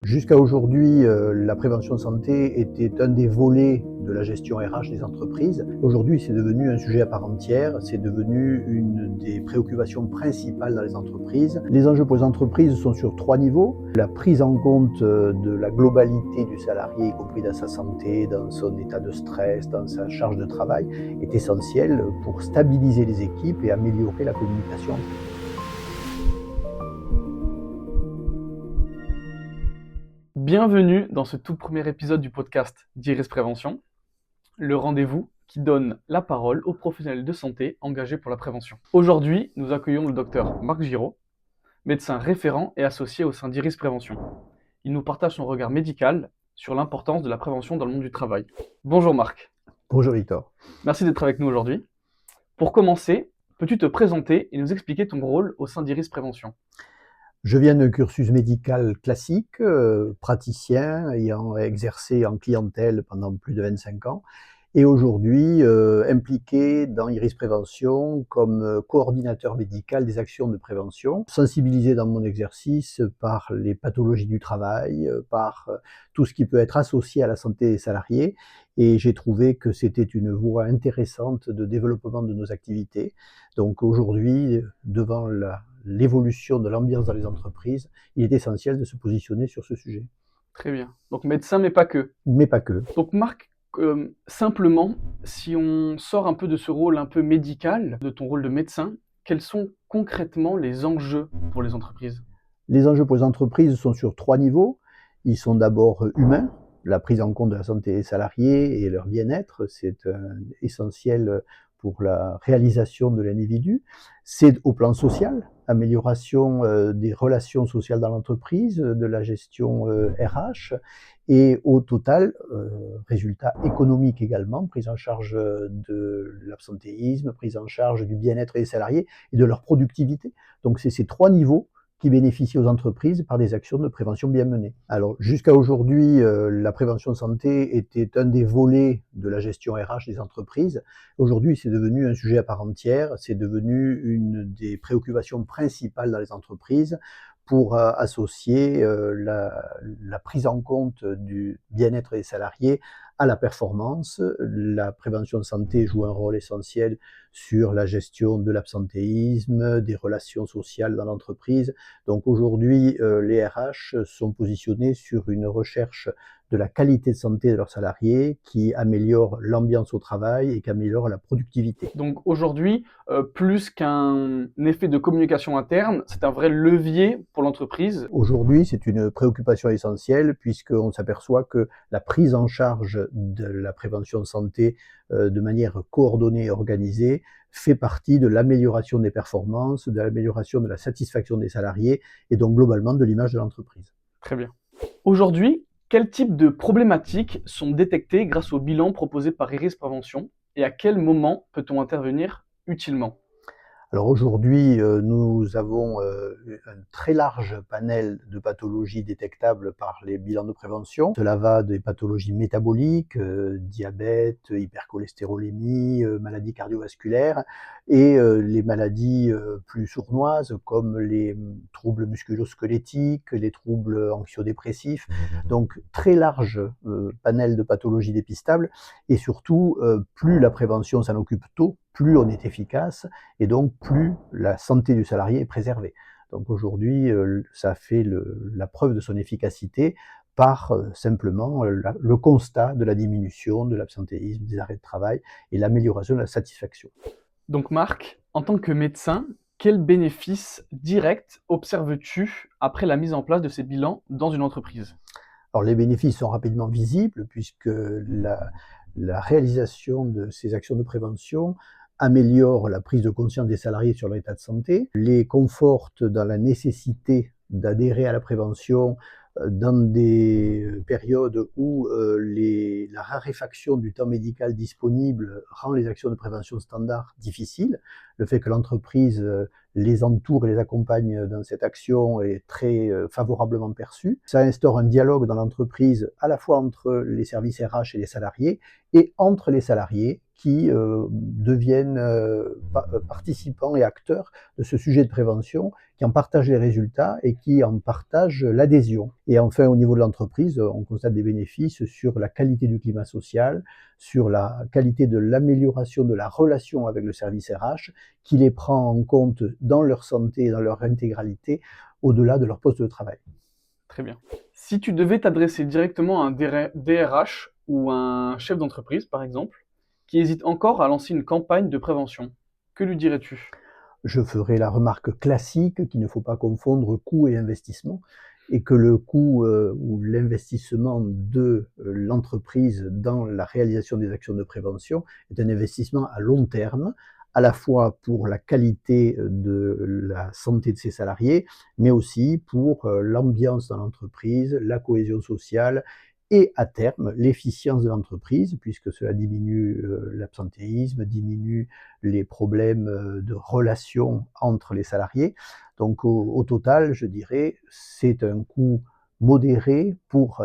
Jusqu'à aujourd'hui, la prévention santé était un des volets de la gestion RH des entreprises. Aujourd'hui, c'est devenu un sujet à part entière, c'est devenu une des préoccupations principales dans les entreprises. Les enjeux pour les entreprises sont sur 3 niveaux. La prise en compte de la globalité du salarié, y compris dans sa santé, dans son état de stress, dans sa charge de travail, est essentielle pour stabiliser les équipes et améliorer la communication. Bienvenue dans ce tout premier épisode du podcast d'Iris Prévention, le rendez-vous qui donne la parole aux professionnels de santé engagés pour la prévention. Aujourd'hui, nous accueillons le docteur Marc Giraud, médecin référent et associé au sein d'Iris Prévention. Il nous partage son regard médical sur l'importance de la prévention dans le monde du travail. Bonjour Marc. Bonjour Victor. Merci d'être avec nous aujourd'hui. Pour commencer, peux-tu te présenter et nous expliquer ton rôle au sein d'Iris Prévention ? Je viens d'un cursus médical classique, praticien, ayant exercé en clientèle pendant plus de 25 ans, et aujourd'hui impliqué dans Iris Prévention comme coordinateur médical des actions de prévention, sensibilisé dans mon exercice par les pathologies du travail, par tout ce qui peut être associé à la santé des salariés, et j'ai trouvé que c'était une voie intéressante de développement de nos activités. Donc aujourd'hui, devant l'évolution de l'ambiance dans les entreprises, il est essentiel de se positionner sur ce sujet. Très bien. Donc médecin, mais pas que. Mais pas que. Donc Marc, simplement, si on sort un peu de ce rôle un peu médical, de ton rôle de médecin, quels sont concrètement les enjeux pour les entreprises ? Les enjeux pour les entreprises sont sur 3 niveaux. Ils sont d'abord humains. La prise en compte de la santé des salariés et leur bien-être, c'est essentiel pour la réalisation de l'individu. C'est au plan social, amélioration des relations sociales dans l'entreprise, de la gestion RH, et au total, résultat économique également, prise en charge de l'absentéisme, prise en charge du bien-être des salariés et de leur productivité. Donc c'est ces 3 niveaux qui bénéficient aux entreprises par des actions de prévention bien menées. Alors jusqu'à aujourd'hui, la prévention santé était un des volets de la gestion RH des entreprises. Aujourd'hui, c'est devenu un sujet à part entière, c'est devenu une des préoccupations principales dans les entreprises pour associer la prise en compte du bien-être des salariés à la performance. La prévention santé joue un rôle essentiel sur la gestion de l'absentéisme, des relations sociales dans l'entreprise. Donc aujourd'hui, les RH sont positionnés sur une recherche de la qualité de santé de leurs salariés qui améliore l'ambiance au travail et qui améliore la productivité. Donc aujourd'hui, plus qu'un effet de communication interne, c'est un vrai levier pour l'entreprise. Aujourd'hui, c'est une préoccupation essentielle puisqu'on s'aperçoit que la prise en charge de la prévention santé de manière coordonnée et organisée fait partie de l'amélioration des performances, de l'amélioration de la satisfaction des salariés et donc globalement de l'image de l'entreprise. Très bien. Aujourd'hui, quel type de problématiques sont détectées grâce au bilan proposé par Iris Prévention et à quel moment peut-on intervenir utilement ? Alors aujourd'hui, nous avons un très large panel de pathologies détectables par les bilans de prévention. Cela va des pathologies métaboliques, diabète, hypercholestérolémie, maladies cardiovasculaires et les maladies plus sournoises comme les troubles musculo-squelettiques, les troubles anxio-dépressifs. Donc très large panel de pathologies dépistables et surtout, plus la prévention s'en occupe tôt, plus on est efficace et donc plus la santé du salarié est préservée. Donc aujourd'hui, ça fait la preuve de son efficacité par simplement le constat de la diminution de l'absentéisme, des arrêts de travail et l'amélioration de la satisfaction. Donc Marc, en tant que médecin, quels bénéfices directs observes-tu après la mise en place de ces bilans dans une entreprise ? Alors les bénéfices sont rapidement visibles puisque la réalisation de ces actions de prévention améliore la prise de conscience des salariés sur leur état de santé, les conforte dans la nécessité d'adhérer à la prévention dans des périodes où la raréfaction du temps médical disponible rend les actions de prévention standard difficiles. Le fait que l'entreprise les entoure et les accompagne dans cette action est très favorablement perçu. Ça instaure un dialogue dans l'entreprise à la fois entre les services RH et les salariés et entre les salariés qui deviennent participants et acteurs de ce sujet de prévention, qui en partagent les résultats et qui en partagent l'adhésion. Et enfin, au niveau de l'entreprise, on constate des bénéfices sur la qualité du climat social, sur la qualité de l'amélioration de la relation avec le service RH, qui les prend en compte dans leur santé et dans leur intégralité, au-delà de leur poste de travail. Très bien. Si tu devais t'adresser directement à un DRH ou un chef d'entreprise, par exemple, qui hésite encore à lancer une campagne de prévention, que lui dirais-tu? Je ferai la remarque classique qu'il ne faut pas confondre coût et investissement, et que le coût ou l'investissement de l'entreprise dans la réalisation des actions de prévention est un investissement à long terme, à la fois pour la qualité de la santé de ses salariés, mais aussi pour l'ambiance dans l'entreprise, la cohésion sociale et à terme l'efficience de l'entreprise, puisque cela diminue l'absentéisme, diminue les problèmes de relations entre les salariés. Donc au total, je dirais, c'est un coût modéré pour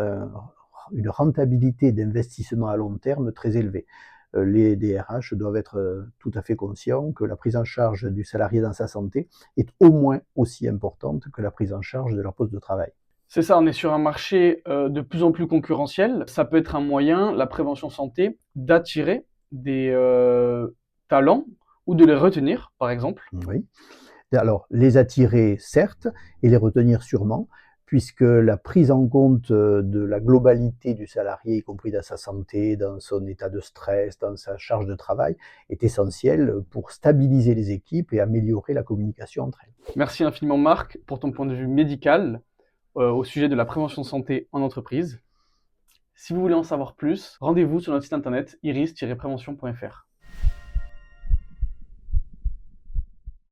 une rentabilité d'investissement à long terme très élevée. Les DRH doivent être tout à fait conscients que la prise en charge du salarié dans sa santé est au moins aussi importante que la prise en charge de leur poste de travail. C'est ça, on est sur un marché de plus en plus concurrentiel. Ça peut être un moyen, la prévention santé, d'attirer des talents ou de les retenir, par exemple. Oui. Alors, les attirer, certes, et les retenir sûrement, puisque la prise en compte de la globalité du salarié, y compris dans sa santé, dans son état de stress, dans sa charge de travail, est essentielle pour stabiliser les équipes et améliorer la communication entre elles. Merci infiniment Marc pour ton point de vue médical au sujet de la prévention santé en entreprise. Si vous voulez en savoir plus, rendez-vous sur notre site internet iris-prévention.fr.